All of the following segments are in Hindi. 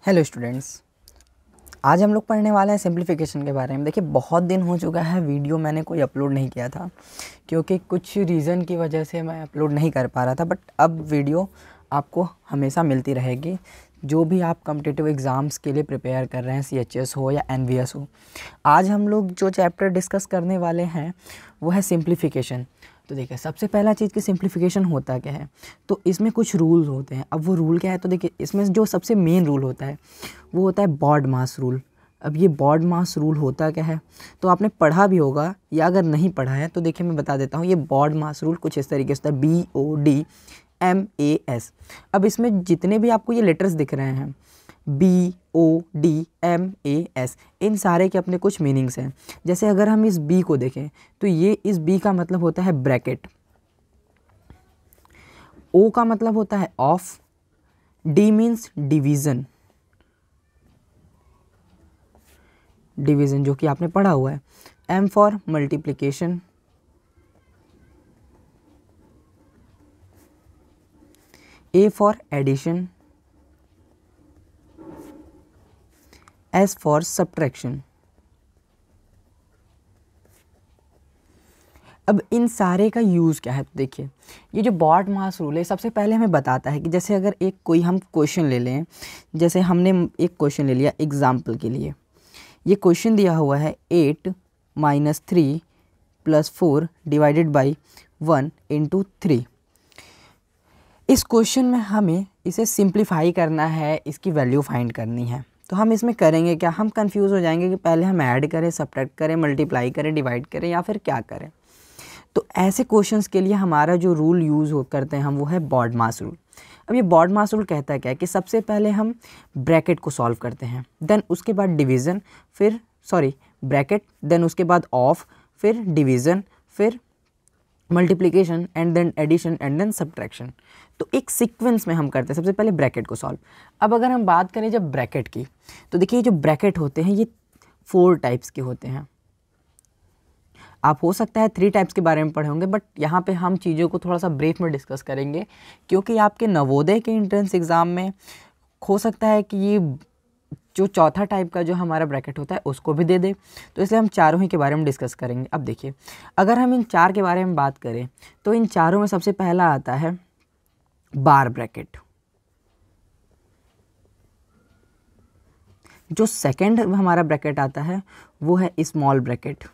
हेलो स्टूडेंट्स, आज हम लोग पढ़ने वाले हैं सिंप्लीफिकेशन के बारे में। देखिए, बहुत दिन हो चुका है वीडियो मैंने कोई अपलोड नहीं किया था क्योंकि कुछ रीज़न की वजह से मैं अपलोड नहीं कर पा रहा था। बट अब वीडियो आपको हमेशा मिलती रहेगी, जो भी आप कॉम्पिटिटिव एग्ज़ाम्स के लिए प्रिपेयर कर रहे हैं, CHS हो या NVS हो। आज हम लोग जो चैप्टर डिस्कस करने वाले हैं वो है सिंप्लीफिकेशन। तो देखिए, सबसे पहला चीज़ कि सिंप्लीफिकेशन होता क्या है। तो इसमें कुछ रूल्स होते हैं। अब वो रूल क्या है, तो देखिए इसमें जो सबसे मेन रूल होता है वो होता है बॉड मास रूल। अब ये बॉड मास रूल होता क्या है, तो आपने पढ़ा भी होगा, या अगर नहीं पढ़ा है तो देखिए मैं बता देता हूँ। ये बॉड मास रूल कुछ इस तरीके से होता है, BODMAS। अब इसमें जितने भी आपको ये लेटर्स दिख रहे हैं, BODMAS, इन सारे के अपने कुछ मीनिंग्स हैं। जैसे अगर हम इस B को देखें तो ये इस B का मतलब होता है ब्रैकेट, O का मतलब होता है of, D means division, division जो कि आपने पढ़ा हुआ है, M for multiplication, A for addition, S for subtraction. अब इन सारे का यूज़ क्या है, तो देखिए ये जो बॉड मास रूल है सबसे पहले हमें बताता है कि जैसे अगर हम क्वेश्चन ले लें। जैसे हमने एक क्वेश्चन ले लिया एग्जाम्पल के लिए। ये क्वेश्चन दिया हुआ है 8 - 3 + 4 डिवाइडेड बाई 1 × 3। इस क्वेश्चन में हमें इसे सिंप्लीफाई करना है, इसकी वैल्यू फाइंड करनी है। तो हम इसमें करेंगे क्या, हम कंफ्यूज हो जाएंगे कि पहले हम ऐड करें, सब्ट्रैक्ट करें, मल्टीप्लाई करें, डिवाइड करें या फिर क्या करें। तो ऐसे क्वेश्चंस के लिए हमारा जो रूल यूज़ करते हैं हम, वो है बॉड मास रूल। अब ये बॉड मास रूल कहता है क्या है कि सबसे पहले हम ब्रैकेट को सॉल्व करते हैं, देन उसके बाद डिवीज़न, फिर ब्रैकेट, देन उसके बाद ऑफ, फिर डिवीज़न, फिर multiplication, and then addition, and then subtraction. तो एक सीक्वेंस में हम करते हैं सबसे पहले ब्रैकेट को सॉल्व। अब अगर हम बात करें जब ब्रैकेट की, तो देखिए जो ब्रैकेट होते हैं ये 4 टाइप्स के होते हैं। आप हो सकता है 3 टाइप्स के बारे में पढ़े होंगे, बट यहाँ पे हम चीज़ों को थोड़ा सा ब्रीफ में डिस्कस करेंगे क्योंकि आपके नवोदय के एंट्रेंस एग्ज़ाम में हो सकता है कि ये जो चौथा टाइप का जो हमारा ब्रैकेट होता है उसको भी दे दे। तो इसलिए हम चारों ही के बारे में डिस्कस करेंगे। अब देखिए, अगर हम इन 4 के बारे में बात करें तो इन चारों में सबसे पहला आता है बार ब्रैकेट। जो सेकंड हमारा ब्रैकेट आता है वो है स्मॉल ब्रैकेट।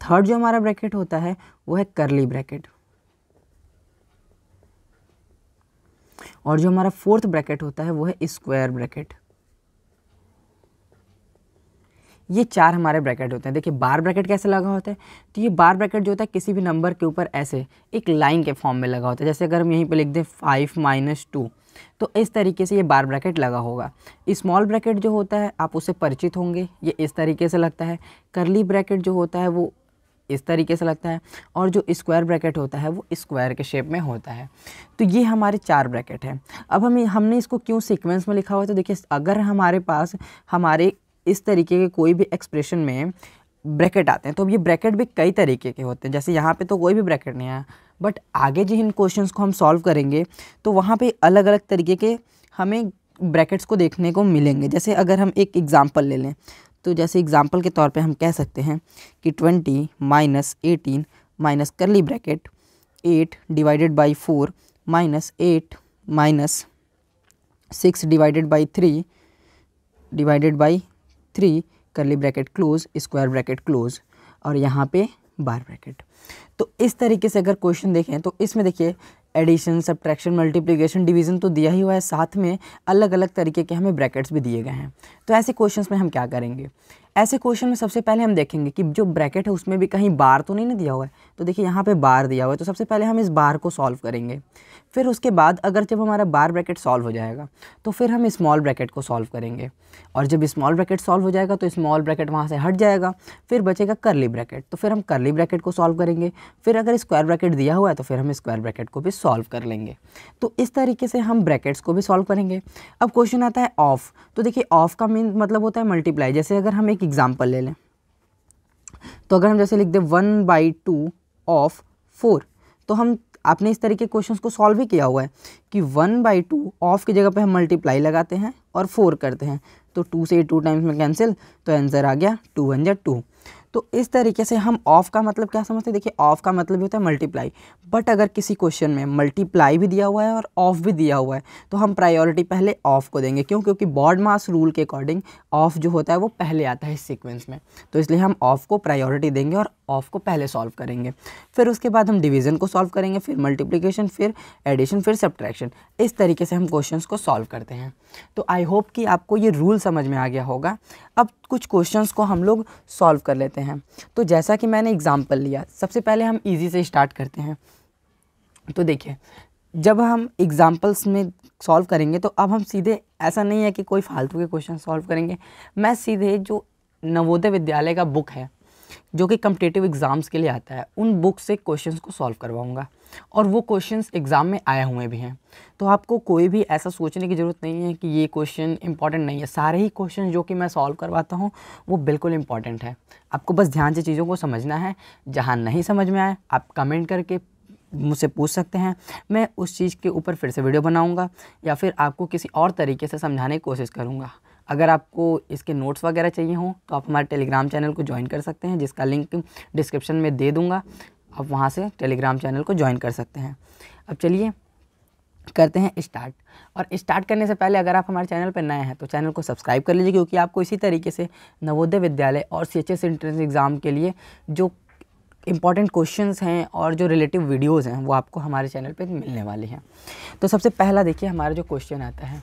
थर्ड जो हमारा ब्रैकेट होता है वो है करली ब्रैकेट। और जो हमारा फोर्थ ब्रैकेट होता है वो है स्क्वायर ब्रैकेट। ये 4 हमारे ब्रैकेट होते हैं। देखिए बार ब्रैकेट कैसे लगा होता है, तो ये बार ब्रैकेट जो होता है किसी भी नंबर के ऊपर ऐसे एक लाइन के फॉर्म में लगा होता है। जैसे अगर हम यहीं पे लिख दें 5 - 2, तो इस तरीके से ये बार ब्रैकेट लगा होगा। स्मॉल ब्रैकेट जो होता है आप उससे परिचित होंगे, ये इस तरीके से लगता है। करली ब्रैकेट जो होता है वो इस तरीके से लगता है, और जो स्क्वायर ब्रैकेट होता है वो स्क्वायर के शेप में होता है। तो ये हमारे 4 ब्रैकेट हैं। अब हमने इसको क्यों सीक्वेंस में लिखा हुआ है, तो देखिए अगर हमारे पास हमारे इस तरीके के कोई भी एक्सप्रेशन में ब्रैकेट आते हैं, तो अब ये ब्रैकेट भी कई तरीके के होते हैं। जैसे यहाँ पे तो कोई भी ब्रैकेट नहीं आया, बट आगे जिन क्वेश्चंस को हम सॉल्व करेंगे तो वहाँ पे अलग अलग तरीके के हमें ब्रैकेट्स को देखने को मिलेंगे। जैसे अगर हम एक एग्जांपल ले लें, तो जैसे एग्जांपल के तौर पे हम कह सकते हैं कि 20 - 18 माइनस करली bracket 8 divided by 4 minus 8 minus 6 divided by 3 divided by 3 करली bracket close, square bracket close, और यहाँ पे बार ब्रैकेट। तो इस तरीके से अगर क्वेश्चन देखें तो इसमें देखिए एडिशन, सब्ट्रैक्शन, मल्टीप्लिकेशन, डिवीज़न तो दिया ही हुआ है, साथ में अलग अलग तरीके के हमें ब्रैकेट्स भी दिए गए हैं। तो ऐसे क्वेश्चंस में हम क्या करेंगे, ऐसे क्वेश्चन में सबसे पहले हम देखेंगे कि जो ब्रैकेट है उसमें भी कहीं बार तो नहीं ना दिया हुआ है। तो देखिए यहाँ पे बार दिया हुआ है, तो सबसे पहले हम इस बार को सॉल्व करेंगे। फिर उसके बाद अगर जब हमारा बार ब्रैकेट सॉल्व हो जाएगा तो फिर हम स्मॉल ब्रैकेट को सॉल्व करेंगे, और जब स्मॉल ब्रैकेट सॉल्व हो जाएगा तो स्मॉल ब्रैकेट वहाँ से हट जाएगा, फिर बचेगा करली ब्रैकेट, तो फिर हम करली ब्रैकेट को सॉल्व करेंगे। फिर अगर स्क्वायर ब्रैकेट दिया हुआ है तो फिर हम स्क्वायर ब्रैकेट को भी सॉल्व कर लेंगे। तो इस तरीके से हम ब्रैकेट्स को भी सॉल्व करेंगे। अब क्वेश्चन आता है ऑफ। तो देखिए ऑफ का मीन मतलब होता है मल्टीप्लाई। जैसे अगर हम एक एग्जाम्पल ले लें, तो अगर हम जैसे लिख दें 1/2 ऑफ 4, तो हम आपने इस तरीके क्वेश्चंस को सॉल्व भी किया हुआ है कि 1/2 ऑफ की जगह पे हम मल्टीप्लाई लगाते हैं और 4 करते हैं, तो 2 से 2 टाइम्स में कैंसिल, तो आंसर आ गया 2 1 2। तो इस तरीके से हम ऑफ का मतलब क्या समझते हैं, देखिए ऑफ का मतलब होता है मल्टीप्लाई, बट अगर किसी क्वेश्चन में मल्टीप्लाई भी दिया हुआ है और ऑफ भी दिया हुआ है तो हम प्रायोरिटी पहले ऑफ को देंगे। क्यों? क्योंकि बॉड मास रूल के अकॉर्डिंग ऑफ जो होता है वो पहले आता है इस सीक्वेंस में, तो इसलिए हम ऑफ को प्रायोरिटी देंगे और ऑफ को पहले सॉल्व करेंगे। फिर उसके बाद हम डिवीज़न को सॉल्व करेंगे, फिर मल्टीप्लिकेशन, फिर एडिशन, फिर सब्ट्रैक्शन। इस तरीके से हम क्वेश्चंस को सॉल्व करते हैं। तो आई होप कि आपको ये रूल समझ में आ गया होगा। अब कुछ क्वेश्चंस को हम लोग सॉल्व कर लेते हैं। तो जैसा कि मैंने एग्जांपल लिया, सबसे पहले हम इजी से स्टार्ट करते हैं। तो देखिए, जब हम एग्जांपल्स में सॉल्व करेंगे तो अब हम सीधे, ऐसा नहीं है कि कोई फालतू के क्वेश्चन सॉल्व करेंगे, मैं सीधे जो नवोदय विद्यालय का बुक है जो कि कॉम्पिटिटिव एग्ज़ाम्स के लिए आता है, उन बुक से क्वेश्चंस को सॉल्व करवाऊंगा और वो क्वेश्चंस एग्ज़ाम में आए हुए भी हैं। तो आपको कोई भी ऐसा सोचने की ज़रूरत नहीं है कि ये क्वेश्चन इंपॉर्टेंट नहीं है। सारे ही क्वेश्चन जो कि मैं सॉल्व करवाता हूँ वो बिल्कुल इंपॉर्टेंट है। आपको बस ध्यान से चीज़ों को समझना है। जहाँ नहीं समझ में आए आप कमेंट करके मुझसे पूछ सकते हैं, मैं उस चीज़ के ऊपर फिर से वीडियो बनाऊँगा या फिर आपको किसी और तरीके से समझाने की कोशिश करूँगा। अगर आपको इसके नोट्स वगैरह चाहिए हों तो आप हमारे टेलीग्राम चैनल को ज्वाइन कर सकते हैं, जिसका लिंक डिस्क्रिप्शन में दे दूँगा। आप वहाँ से टेलीग्राम चैनल को ज्वाइन कर सकते हैं। अब चलिए करते हैं स्टार्ट। और स्टार्ट करने से पहले अगर आप हमारे चैनल पर नए हैं तो चैनल को सब्सक्राइब कर लीजिए, क्योंकि आपको इसी तरीके से नवोदय विद्यालय और CHS एंट्रेंस एग्ज़ाम के लिए जो इंपॉर्टेंट क्वेश्चंस हैं और जो रिलेटिव वीडियोज़ हैं वो आपको हमारे चैनल पे मिलने वाली हैं। तो सबसे पहला देखिए हमारा जो क्वेश्चन आता है,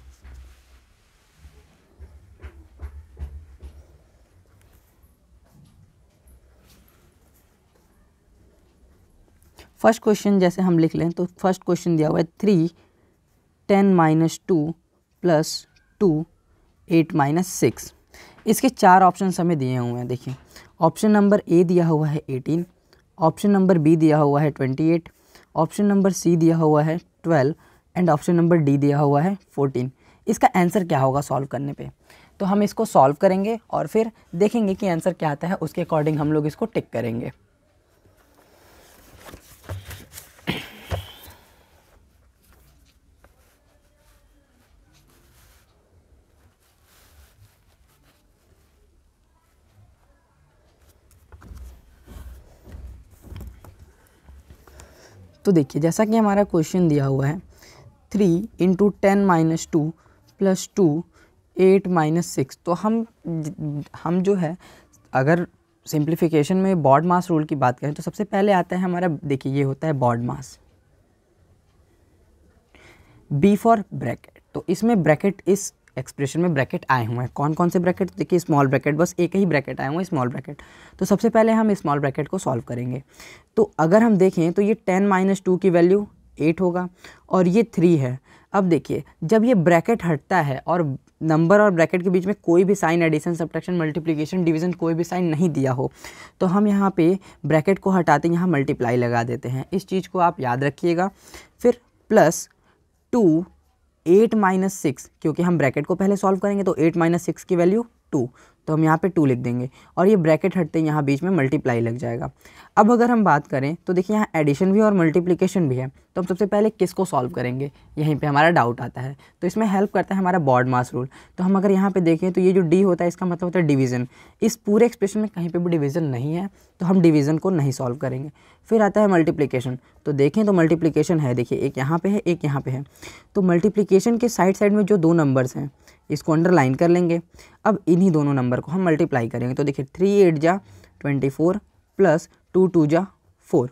फर्स्ट क्वेश्चन जैसे हम लिख लें तो फर्स्ट क्वेश्चन दिया हुआ है 3 10 - 2 + 2 8 - 6। इसके 4 ऑप्शन हमें दिए हुए हैं। देखिए, ऑप्शन नंबर ए दिया हुआ है 18, ऑप्शन नंबर बी दिया हुआ है 28, ऑप्शन नंबर सी दिया हुआ है 12 एंड ऑप्शन नंबर डी दिया हुआ है 14। इसका आंसर क्या होगा सॉल्व करने पे? तो हम इसको सॉल्व करेंगे और फिर देखेंगे कि आंसर क्या आता है, उसके अकॉर्डिंग हम लोग इसको टिक करेंगे। तो देखिए, जैसा कि हमारा क्वेश्चन दिया हुआ है 3 × 10 - 2 + 2 8 - 6। तो हम जो है अगर सिंप्लीफिकेशन में बॉड मास रूल की बात करें तो सबसे पहले आता है हमारा, देखिए ये होता है BODMAS, B for bracket. तो इसमें ब्रैकेट, इस एक्सप्रेशन में ब्रैकेट आए हुए हैं। कौन कौन से ब्रैकेट? देखिए स्मॉल ब्रैकेट, बस एक ही ब्रैकेट आए हुए हैं, स्मॉल ब्रैकेट। तो सबसे पहले हम स्मॉल ब्रैकेट को सॉल्व करेंगे। तो अगर हम देखें तो ये 10 - 2 की वैल्यू 8 होगा और ये 3 है। अब देखिए, जब ये ब्रैकेट हटता है और नंबर और ब्रैकेट के बीच में कोई भी sign, addition, subtraction, multiplication, division, कोई भी साइन नहीं दिया हो तो हम यहाँ पे ब्रैकेट को हटाते यहाँ मल्टीप्लाई लगा देते हैं। इस चीज़ को आप याद रखिएगा। फिर प्लस 2 8 - 6, क्योंकि हम ब्रैकेट को पहले सॉल्व करेंगे तो 8 - 6 की वैल्यू 2, तो हम यहाँ पे 2 लिख देंगे और ये ब्रैकेट हटते यहाँ बीच में मल्टीप्लाई लग जाएगा। अब अगर हम बात करें तो देखिए यहाँ एडिशन भी और मल्टीप्लिकेशन भी है, तो हम सबसे पहले किसको सॉल्व करेंगे, यहीं पे हमारा डाउट आता है। तो इसमें हेल्प करता है हमारा बॉड मास रूल। तो हम अगर यहाँ पे देखें तो ये जो डी होता है इसका मतलब होता है डिवीज़न। इस पूरे एक्सप्रेशन में कहीं पर भी डिवीज़न नहीं है तो हम डिवीज़न को नहीं सॉल्व करेंगे। फिर आता है मल्टीप्लिकेशन। तो देखें तो मल्टीप्लिकेशन है, देखिए एक यहाँ पे है, एक यहाँ पे है। तो मल्टीप्लिकेशन के साइड साइड में जो 2 नंबर्स हैं इसको अंडरलाइन कर लेंगे। अब इन्हीं दोनों नंबर को हम मल्टीप्लाई करेंगे। तो देखिए 3 8 जा 24 + 2 2 जा 4।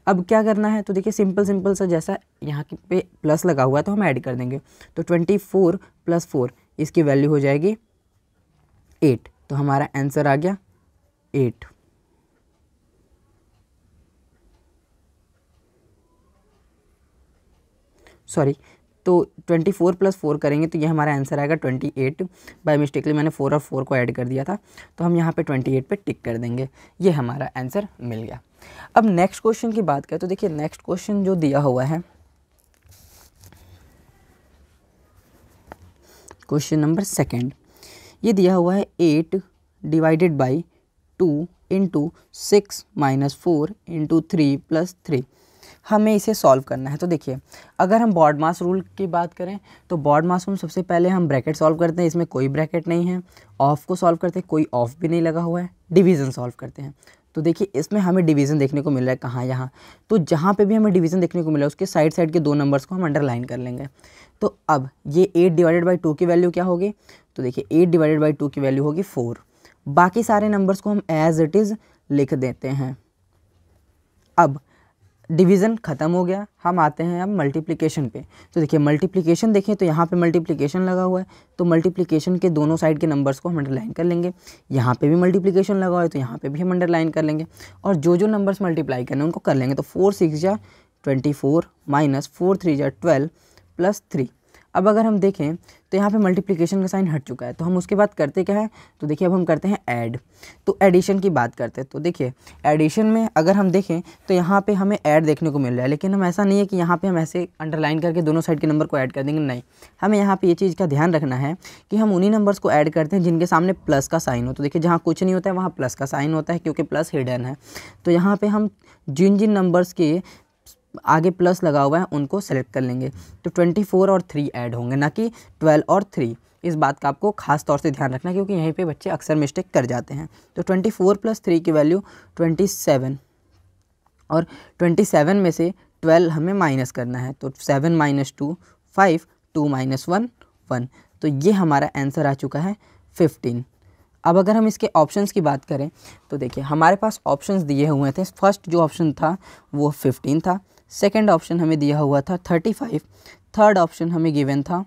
अब क्या करना है? तो देखिए सिंपल सा, जैसा यहाँ पे प्लस लगा हुआ है तो हम ऐड कर देंगे। तो 24 + 4 इसकी वैल्यू हो जाएगी 8। तो हमारा आंसर आ गया 8। सॉरी, तो 24 + 4 करेंगे तो ये हमारा आंसर आएगा 28। बाय मिस्टेकली मैंने 4 और 4 को ऐड कर दिया था, तो हम यहाँ पे 28 पे टिक कर देंगे। ये हमारा आंसर मिल गया। अब नेक्स्ट क्वेश्चन की बात करें तो देखिए नेक्स्ट क्वेश्चन जो दिया हुआ है, क्वेश्चन नंबर 2, ये दिया हुआ है 8 / 2 × 6 - 4 × 3 + 3। हमें इसे सॉल्व करना है। तो देखिए अगर हम बॉड मास रूल की बात करें तो बॉड मास में सबसे पहले हम ब्रैकेट सॉल्व करते हैं, इसमें कोई ब्रैकेट नहीं है। ऑफ को सॉल्व करते हैं, कोई ऑफ भी नहीं लगा हुआ है। डिवीज़न सॉल्व करते हैं, तो देखिए इसमें हमें डिवीज़न देखने को मिल रहा है कहाँ, यहाँ। तो जहाँ पे भी हमें डिवीज़न देखने को मिला है उसके साइड साइड के 2 नंबर्स को हम अंडरलाइन कर लेंगे। तो अब ये 8 डिवाइडेड बाई 2 की वैल्यू क्या होगी, तो देखिए 8 डिवाइडेड बाई 2 की वैल्यू होगी 4। बाकी सारे नंबर्स को हम एज इट इज़ लिख देते हैं। अब डिवीज़न ख़त्म हो गया, हम आते हैं अब मल्टीप्लिकेशन पे। तो देखिए मल्टीप्लिकेशन देखें तो यहाँ पे मल्टीप्लिकेशन लगा हुआ है, तो मल्टीप्लिकेशन के दोनों साइड के नंबर्स को हम अंडरलाइन कर लेंगे। यहाँ पे भी मल्टीप्लिकेशन लगा हुआ है तो यहाँ पे भी हम अंडरलाइन कर लेंगे, और जो जो नंबर्स मल्टीप्लाई करने उनको कर लेंगे। तो 4 6 जा 24 माइनस 4 3 जा 12 प्लस 3। अब अगर हम देखें तो यहाँ पे मल्टीप्लिकेशन का साइन हट चुका है, तो हम उसके बाद करते क्या है, तो देखिए अब हम करते हैं ऐड। तो एडिशन की बात करते हैं, तो देखिए एडिशन में अगर हम देखें तो यहाँ पे हमें ऐड देखने को मिल रहा है, लेकिन हम ऐसा नहीं है कि यहाँ पे हम ऐसे अंडरलाइन करके दोनों साइड के नंबर को ऐड कर देंगे, नहीं। हमें यहाँ पे ये चीज़ का ध्यान रखना है कि हम उन्हीं नंबर्स को ऐड करते हैं जिनके सामने प्लस का साइन हो। तो देखिए जहाँ कुछ नहीं होता है वहाँ प्लस का साइन होता है, क्योंकि प्लस हिडन है। तो यहाँ पर हम जिन जिन नंबर्स के आगे प्लस लगा हुआ है उनको सेलेक्ट कर लेंगे। तो 24 और 3 ऐड होंगे, ना कि 12 और 3। इस बात का आपको खास तौर से ध्यान रखना है, क्योंकि यहीं पे बच्चे अक्सर मिस्टेक कर जाते हैं। तो 24 प्लस 3 की वैल्यू 27, और 27 में से 12 हमें माइनस करना है। तो 7 माइनस 2 5, 2 माइनस 1 1। तो ये हमारा आंसर आ चुका है 15। अब अगर हम इसके ऑप्शंस की बात करें तो देखिए हमारे पास ऑप्शंस दिए हुए थे। फर्स्ट जो ऑप्शन था वो 15 था, सेकंड ऑप्शन हमें दिया हुआ था 35, थर्ड ऑप्शन हमें गिवन था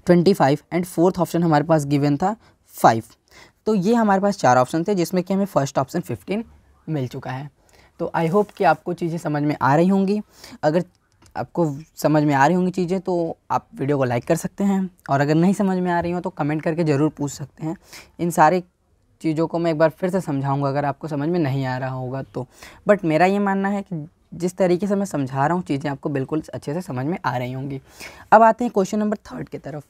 25, एंड फोर्थ ऑप्शन हमारे पास गिवन था 5। तो ये हमारे पास 4 ऑप्शन थे, जिसमें कि हमें फर्स्ट ऑप्शन 15 मिल चुका है। तो आई होप कि आपको चीज़ें समझ में आ रही होंगी। अगर आपको समझ में आ रही होंगी चीज़ें तो आप वीडियो को लाइक कर सकते हैं, और अगर नहीं समझ में आ रही हो तो कमेंट करके ज़रूर पूछ सकते हैं। इन सारे चीज़ों को मैं एक बार फिर से समझाऊंगा अगर आपको समझ में नहीं आ रहा होगा तो। बट मेरा ये मानना है कि जिस तरीके से मैं समझा रहा हूँ चीज़ें आपको बिल्कुल अच्छे से समझ में आ रही होंगी। अब आते हैं क्वेश्चन नंबर 3 की तरफ।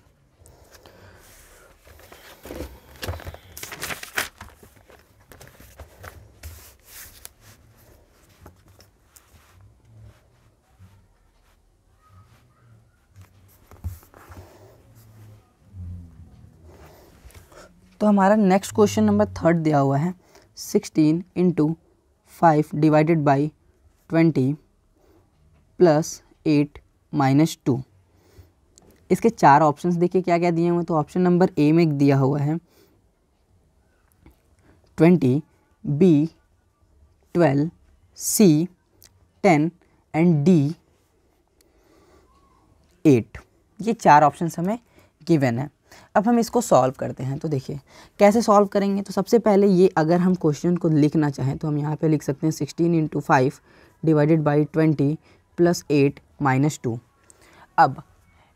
तो हमारा नेक्स्ट क्वेश्चन नंबर 3 दिया हुआ है 16 × 5 डिवाइडेड बाई 20 प्लस 8 माइनस 2। इसके 4 ऑप्शंस देखिए क्या क्या दिए हुए हैं। तो ऑप्शन नंबर ए में दिया हुआ है 20, बी 12, सी 10 एंड डी 8। ये 4 ऑप्शंस हमें गिवन है। अब हम इसको सॉल्व करते हैं। तो देखिए कैसे सॉल्व करेंगे। तो सबसे पहले ये अगर हम क्वेश्चन को लिखना चाहें तो हम यहाँ पे लिख सकते हैं 16 × 5 डिवाइडेड बाई 20 प्लस 8 माइनस 2। अब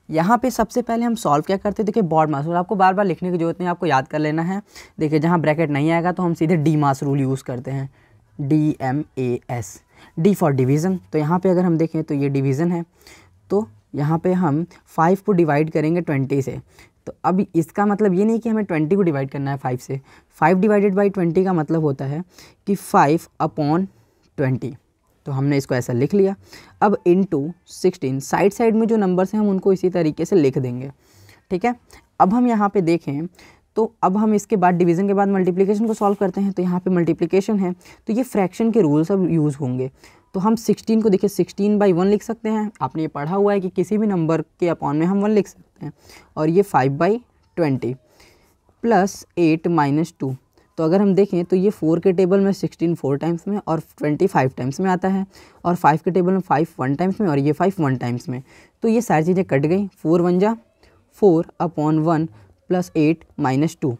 यहाँ पे सबसे पहले हम सॉल्व क्या करते हैं, देखिए बॉड मास रूल। आपको बार बार लिखने की जरूरत नहीं, आपको याद कर लेना है। देखिए जहाँ ब्रैकेट नहीं आएगा तो हम सीधे डी मास रूल यूज़ करते हैं, DMAS, डी फॉर डिवीज़न। तो यहाँ पे अगर हम देखें तो ये डिवीज़न है, तो यहाँ पे हम 5 को डिवाइड करेंगे 20 से। तो अब इसका मतलब ये नहीं कि हमें 20 को डिवाइड करना है 5 से। 5 डिवाइडेड बाई 20 का मतलब होता है कि 5/20। तो हमने इसको ऐसा लिख लिया। अब इनटू 16 साइड साइड में जो नंबर्स हैं हम उनको इसी तरीके से लिख देंगे, ठीक है। अब हम यहाँ पे देखें तो अब हम इसके बाद डिवीज़न के बाद मल्टीप्लिकेशन को सॉल्व करते हैं। तो यहाँ पे मल्टीप्लिकेशन है तो ये फ्रैक्शन के रूल सब यूज़ होंगे। तो हम 16 को देखिए 16/1 लिख सकते हैं। आपने ये पढ़ा हुआ है कि किसी भी नंबर के अपॉन में हम 1 लिख सकते हैं। और ये 5/20 प्लस 8 माइनस 2। तो अगर हम देखें तो ये 4 के टेबल में 16 4 टाइम्स में और 20 5 टाइम्स में आता है, और 5 के टेबल में 5 1 टाइम्स में और ये 5 1 टाइम्स में। तो ये सारी चीज़ें कट गई। 4 1 जा 4/1 प्लस 8 माइनस 2।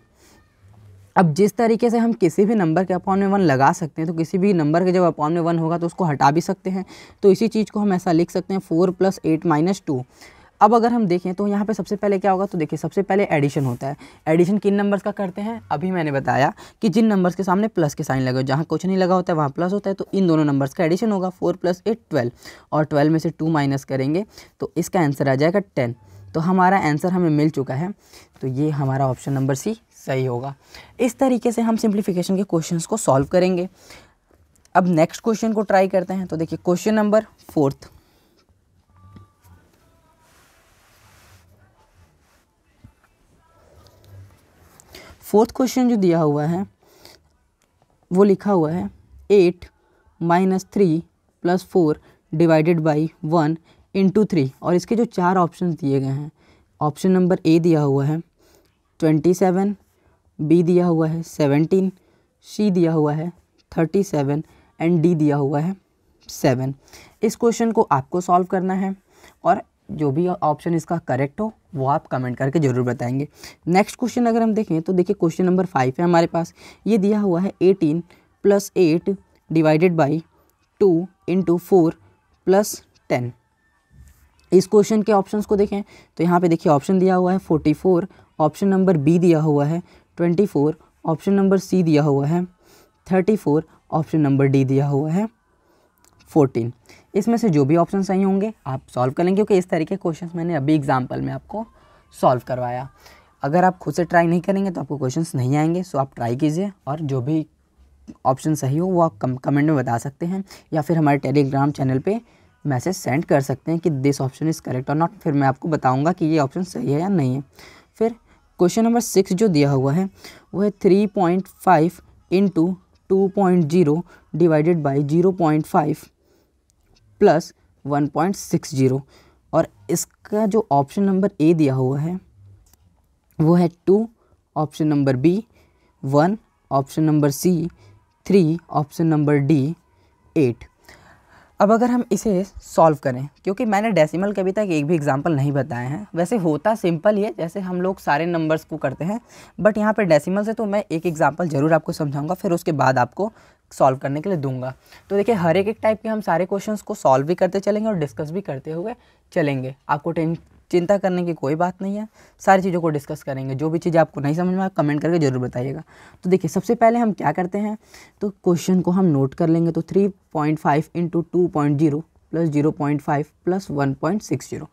अब जिस तरीके से हम किसी भी नंबर के अपॉन में 1 लगा सकते हैं, तो किसी भी नंबर के जब अपॉन में 1 होगा तो उसको हटा भी सकते हैं। तो इसी चीज़ को हम ऐसा लिख सकते हैं 4 + 8 माइनस 2। अब अगर हम देखें तो यहाँ पे सबसे पहले क्या होगा, तो देखिए सबसे पहले एडिशन होता है। एडिशन किन नंबर्स का करते हैं, अभी मैंने बताया कि जिन नंबर्स के सामने प्लस के साइन लगे हो, जहाँ कुछ नहीं लगा होता है वहाँ प्लस होता है, तो इन दोनों नंबर्स का एडिशन होगा। 4 + 8 12, और 12 में से 2 माइनस करेंगे तो इसका आंसर आ जाएगा 10। तो हमारा आंसर हमें मिल चुका है। तो ये हमारा ऑप्शन नंबर सी सही होगा। इस तरीके से हम सिंप्लीफिकेशन के क्वेश्चंस को सॉल्व करेंगे। अब नेक्स्ट क्वेश्चन को ट्राई करते हैं। तो देखिए क्वेश्चन नंबर 4th, क्वेश्चन जो दिया हुआ है वो लिखा हुआ है 8 - 3 + 4 डिवाइडेड बाई 1 × 3, और इसके जो 4 ऑप्शन दिए गए हैं, ऑप्शन नंबर ए दिया हुआ है 27, बी दिया हुआ है 17, सी दिया हुआ है 37 एंड डी दिया हुआ है 7। इस क्वेश्चन को आपको सॉल्व करना है और जो भी ऑप्शन इसका करेक्ट हो वो आप कमेंट करके ज़रूर बताएंगे। नेक्स्ट क्वेश्चन अगर हम देखें तो देखिए क्वेश्चन नंबर 5 है हमारे पास। ये दिया हुआ है 18 + 8 डिवाइडेड बाई 2 × 4 + 10। इस क्वेश्चन के ऑप्शंस को देखें तो यहाँ पे देखिए ऑप्शन दिया हुआ है 44, ऑप्शन नंबर बी दिया हुआ है 24, ऑप्शन नंबर सी दिया हुआ है 34, ऑप्शन नंबर डी दिया हुआ है 14। इसमें से जो भी ऑप्शन सही होंगे आप सॉल्व कर लेंगे, क्योंकि इस तरीके के क्वेश्चंस मैंने अभी एग्जाम्पल में आपको सॉल्व करवाया। अगर आप खुद से ट्राई नहीं करेंगे तो आपको क्वेश्चंस नहीं आएंगे। सो आप ट्राई कीजिए और जो भी ऑप्शन सही हो वो आप कमेंट में बता सकते हैं, या फिर हमारे टेलीग्राम चैनल पे मैसेज सेंड कर सकते हैं कि दिस ऑप्शन इज़ करेक्ट और नॉट। फिर मैं आपको बताऊंगा कि ये ऑप्शन सही है या नहीं है। फिर क्वेश्चन नंबर 6 जो दिया हुआ है वो है 3.5 × 2.0 डिवाइडेड बाई 0.5 + 1.60, और इसका जो ऑप्शन नंबर ए दिया हुआ है वो है 2, option number B 1, option number C 3, option number D 8। अब अगर हम इसे सॉल्व करें, क्योंकि मैंने डेसिमल के अभी तक एक भी एग्जांपल नहीं बताए हैं, वैसे होता सिंपल ही है जैसे हम लोग सारे नंबर्स को करते हैं, बट यहाँ पे डेसिमल से तो मैं एक एग्जांपल ज़रूर आपको समझाऊंगा, फिर उसके बाद आपको सॉल्व करने के लिए दूंगा। तो देखिए हर एक टाइप के हम सारे क्वेश्चंस को सॉल्व भी करते चलेंगे और डिस्कस भी करते हुए चलेंगे। आपको चिंता करने की कोई बात नहीं है, सारी चीज़ों को डिस्कस करेंगे। जो भी चीज़ आपको नहीं समझ में आए कमेंट करके ज़रूर बताइएगा। तो देखिए सबसे पहले हम क्या करते हैं, तो क्वेश्चन को हम नोट कर लेंगे। तो 3.5 × 2.0 + 0.5 + 1.60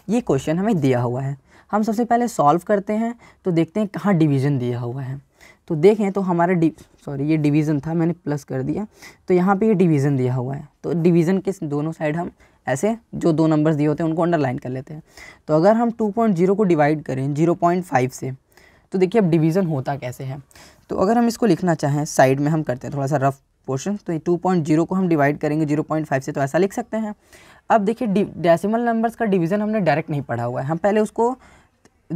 ये क्वेश्चन हमें दिया हुआ है। हम सबसे पहले सॉल्व करते हैं तो देखते हैं कहाँ डिवीज़न दिया हुआ है। तो देखें तो हमारा ये डिवीज़न था, मैंने प्लस कर दिया, तो यहाँ पे ये डिवीज़न दिया हुआ है। तो डिवीज़न के दोनों साइड हम ऐसे जो 2 नंबर्स दिए होते हैं उनको अंडरलाइन कर लेते हैं। तो अगर हम 2.0 को डिवाइड करें 0.5 से, तो देखिए अब डिवीज़न होता कैसे है। तो अगर हम इसको लिखना चाहें साइड में हम करते हैं थोड़ा सा रफ पोर्शन, तो ये 2.0 को हम डिवाइड करेंगे 0.5 से, तो ऐसा लिख सकते हैं। अब देखिए डेसिमल नंबर्स का डिवीज़न हमने डायरेक्ट नहीं पढ़ा हुआ है, हम पहले उसको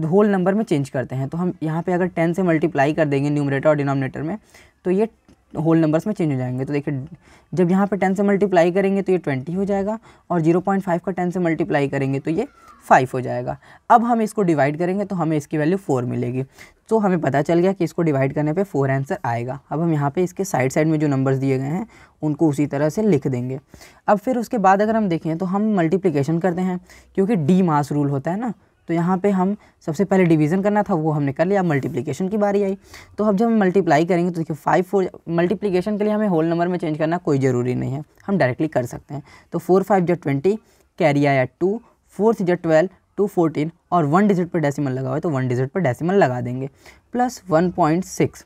होल नंबर में चेंज करते हैं। तो हम यहाँ पे अगर 10 से मल्टीप्लाई कर देंगे न्यूमरेटर और डिनोमिनेटर में, तो ये होल नंबर्स में चेंज हो जाएंगे। तो देखिए जब यहाँ पे 10 से मल्टीप्लाई करेंगे तो ये 20 हो जाएगा, और 0.5 का 10 से मल्टीप्लाई करेंगे तो ये 5 हो जाएगा। अब हम इसको डिवाइड करेंगे तो हमें इसकी वैल्यू 4 मिलेगी। तो हमें पता चल गया कि इसको डिवाइड करने पे 4 आंसर आएगा। अब हम यहाँ पे इसके साइड साइड में जो नंबर्स दिए गए हैं उनको उसी तरह से लिख देंगे। अब फिर उसके बाद अगर हम देखें तो हम मल्टीप्लिकेशन करते हैं, क्योंकि डी मास रूल होता है ना। तो यहाँ पे हम सबसे पहले डिवीज़न करना था, वो हमने कर लिया। अब मल्टीप्लिकेशन की बारी आई, तो अब जब हम मल्टीप्लाई करेंगे तो देखिए 5 4 मल्टीप्लिकेशन के लिए हमें होल नंबर में चेंज करना कोई ज़रूरी नहीं है, हम डायरेक्टली कर सकते हैं। तो 4 5 × 20 कैरी आया 2, 4 × 12 2 14, और 1 डिजिट पर डेसिमल लगा हुआ है तो 1 डिजिट पर डेसिमल लगा देंगे, प्लस 1.6।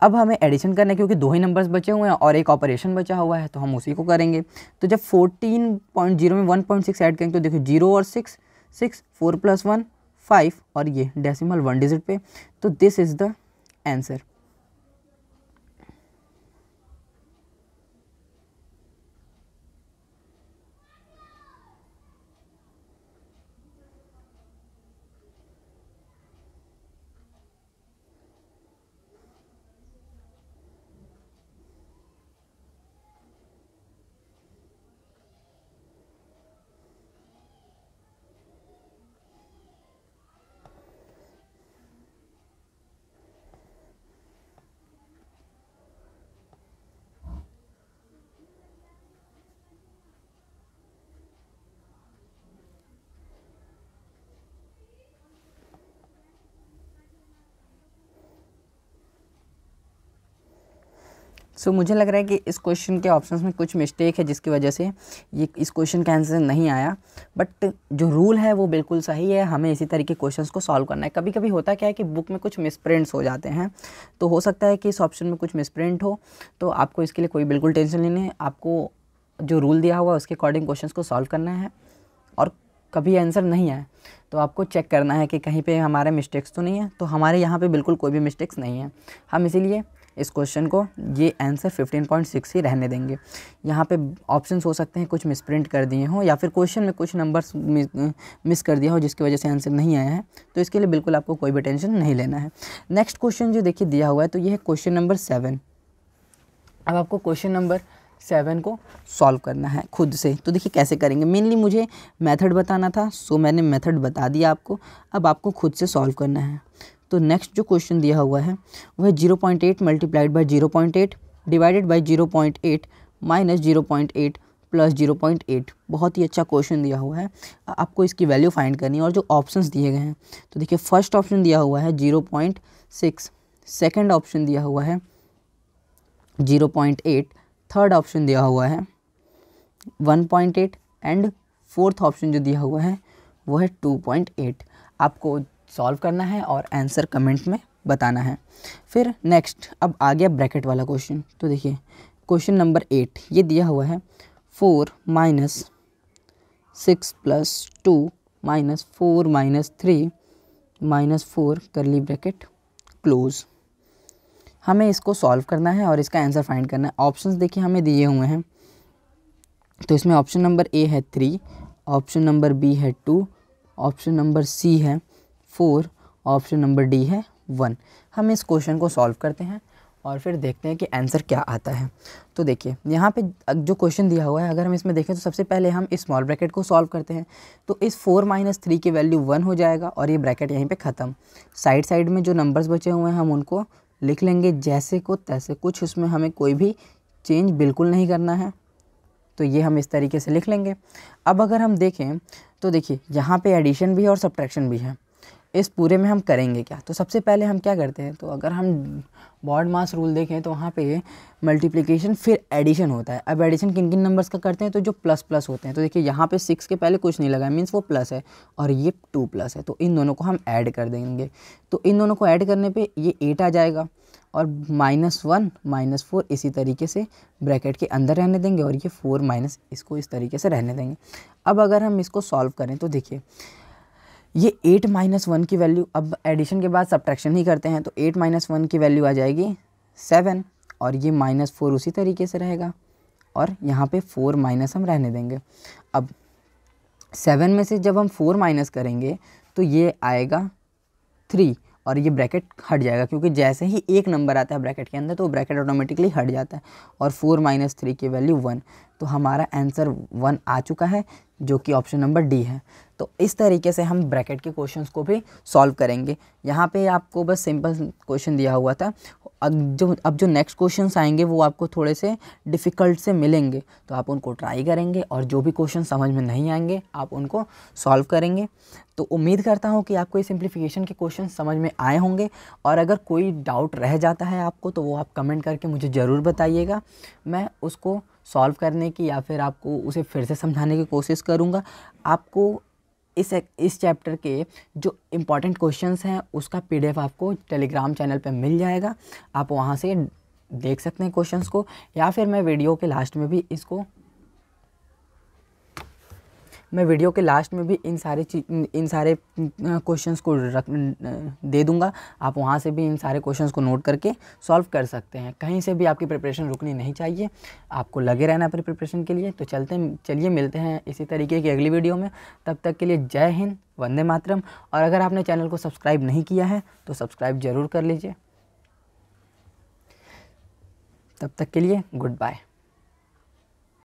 अब हमें एडिशन करना है, क्योंकि 2 ही नंबर्स बचे हुए हैं और एक ऑपरेशन बचा हुआ है, तो हम उसी को करेंगे। तो जब 14.0 में 1.6 ऐड करेंगे तो देखिए 0 और 6 6 4 + 1 5, और ये डेसिमल 1 डिजिट पे। तो दिस इज़ द आंसर। सो मुझे लग रहा है कि इस क्वेश्चन के ऑप्शंस में कुछ मिस्टेक है जिसकी वजह से ये इस क्वेश्चन का आंसर नहीं आया, बट जो रूल है वो बिल्कुल सही है, हमें इसी तरीके क्वेश्चंस को सॉल्व करना है। कभी कभी होता क्या है कि बुक में कुछ मिसप्रिंट्स हो जाते हैं, तो हो सकता है कि इस ऑप्शन में कुछ मिसप्रिंट हो, तो आपको इसके लिए कोई बिल्कुल टेंशन नहीं है। आपको जो रूल दिया हुआ है उसके अकॉर्डिंग क्वेश्चंस को सॉल्व करना है, और कभी आंसर नहीं आए तो आपको चेक करना है कि कहीं पे हमारे मिस्टेक्स तो नहीं है। तो हमारे यहाँ पे बिल्कुल कोई भी मिस्टेक्स नहीं है, हम इसीलिए इस क्वेश्चन को ये आंसर 15.6 ही रहने देंगे। यहाँ पे ऑप्शंस हो सकते हैं कुछ मिसप्रिंट कर दिए हों, या फिर क्वेश्चन में कुछ नंबर्स मिस कर दिया हो जिसकी वजह से आंसर नहीं आया है, तो इसके लिए बिल्कुल आपको कोई भी टेंशन नहीं लेना है। नेक्स्ट क्वेश्चन जो देखिए दिया हुआ है, तो ये है क्वेश्चन नंबर 7। अब आपको क्वेश्चन नंबर 7 को सॉल्व करना है खुद से। तो देखिए कैसे करेंगे, मेनली मुझे मेथड बताना था, सो मैंने मेथड बता दिया आपको, अब आपको खुद से सॉल्व करना है। तो नेक्स्ट जो क्वेश्चन दिया हुआ है वो है 0.8 multiplied by 0.8 divided by 0.8 minus 0.8 plus 0.8। बहुत ही अच्छा क्वेश्चन दिया हुआ है, आपको इसकी वैल्यू फाइंड करनी है और जो ऑप्शंस दिए गए हैं, तो देखिए फर्स्ट ऑप्शन दिया हुआ है 0.6, सेकेंड ऑप्शन दिया हुआ है 0.8, थर्ड ऑप्शन दिया हुआ है 1.8 एंड फोर्थ ऑप्शन जो दिया हुआ है वो है 2.8। आपको सॉल्व करना है और आंसर कमेंट में बताना है। फिर नेक्स्ट अब आ गया ब्रैकेट वाला क्वेश्चन। तो देखिए क्वेश्चन नंबर 8 ये दिया हुआ है 4 minus 6 plus 2 minus 4 minus 3 minus 4 करली ब्रैकेट क्लोज। हमें इसको सॉल्व करना है और इसका आंसर फाइंड करना है। ऑप्शंस देखिए हमें दिए हुए हैं, तो इसमें ऑप्शन नंबर ए है 3, ऑप्शन नंबर बी है 2, ऑप्शन नंबर सी है 4, ऑप्शन नंबर डी है 1। हम इस क्वेश्चन को सॉल्व करते हैं और फिर देखते हैं कि आंसर क्या आता है। तो देखिए यहाँ पे जो क्वेश्चन दिया हुआ है, अगर हम इसमें देखें तो सबसे पहले हम इस स्मॉल ब्रैकेट को सॉल्व करते हैं। तो इस 4 माइनस 3 की वैल्यू 1 हो जाएगा और ये ब्रैकेट यहीं पे ख़त्म। साइड साइड में जो नंबर्स बचे हुए हैं हम उनको लिख लेंगे जैसे को तैसे, कुछ उसमें हमें कोई भी चेंज बिल्कुल नहीं करना है, तो ये हम इस तरीके से लिख लेंगे। अब अगर हम देखें तो देखिए यहाँ पे एडिशन भी है और सब्ट्रैक्शन भी है। इस पूरे में हम करेंगे क्या, तो सबसे पहले हम क्या करते हैं, तो अगर हम बॉड मास रूल देखें तो वहाँ पे मल्टीप्लिकेशन फिर एडिशन होता है। अब एडिशन किन किन नंबर्स का करते हैं, तो जो प्लस प्लस होते हैं। तो देखिए यहाँ पे 6 के पहले कुछ नहीं लगा है, मीन्स वो प्लस है, और ये 2 प्लस है, तो इन दोनों को हम ऐड कर देंगे। तो इन दोनों को ऐड करने पे ये 8 आ जाएगा, और -1 -4 इसी तरीके से ब्रैकेट के अंदर रहने देंगे, और ये 4 माइनस इसको इस तरीके से रहने देंगे। अब अगर हम इसको सॉल्व करें तो देखिए ये 8 माइनस 1 की वैल्यू, अब एडिशन के बाद सब्ट्रैक्शन ही करते हैं, तो 8 माइनस 1 की वैल्यू आ जाएगी 7, और ये -4 उसी तरीके से रहेगा, और यहाँ पे 4 माइनस हम रहने देंगे। अब 7 में से जब हम 4 माइनस करेंगे तो ये आएगा 3, और ये ब्रैकेट हट जाएगा, क्योंकि जैसे ही एक नंबर आता है ब्रैकेट के अंदर तो ब्रैकेट ऑटोमेटिकली हट जाता है, और 4 माइनस 3 की वैल्यू 1, तो हमारा आंसर 1 आ चुका है, जो कि ऑप्शन नंबर डी है। तो इस तरीके से हम ब्रैकेट के क्वेश्चंस को भी सॉल्व करेंगे। यहाँ पे आपको बस सिंपल क्वेश्चन दिया हुआ था। अब जो नेक्स्ट क्वेश्चंस आएंगे वो आपको थोड़े से डिफ़िकल्ट से मिलेंगे, तो आप उनको ट्राई करेंगे, और जो भी क्वेश्चन समझ में नहीं आएंगे आप उनको सॉल्व करेंगे। तो उम्मीद करता हूँ कि आपको ये सिंप्लीफिकेशन के क्वेश्चन समझ में आए होंगे, और अगर कोई डाउट रह जाता है आपको तो वो आप कमेंट करके मुझे ज़रूर बताइएगा। मैं उसको सॉल्व करने की या फिर आपको उसे फिर से समझाने की कोशिश करूँगा। आपको इस चैप्टर के जो इम्पॉर्टेंट क्वेश्चंस हैं उसका PDF आपको टेलीग्राम चैनल पे मिल जाएगा, आप वहाँ से देख सकते हैं क्वेश्चंस को, या फिर मैं वीडियो के लास्ट में भी इन सारे क्वेश्चंस को दे दूंगा। आप वहाँ से भी इन सारे क्वेश्चंस को नोट करके सॉल्व कर सकते हैं। कहीं से भी आपकी प्रिपरेशन रुकनी नहीं चाहिए, आपको लगे रहना अपनी प्रिपरेशन के लिए। तो चलिए मिलते हैं इसी तरीके की अगली वीडियो में। तब तक के लिए जय हिंद, वंदे मातरम। और अगर आपने चैनल को सब्सक्राइब नहीं किया है तो सब्सक्राइब ज़रूर कर लीजिए। तब तक के लिए गुड बाय।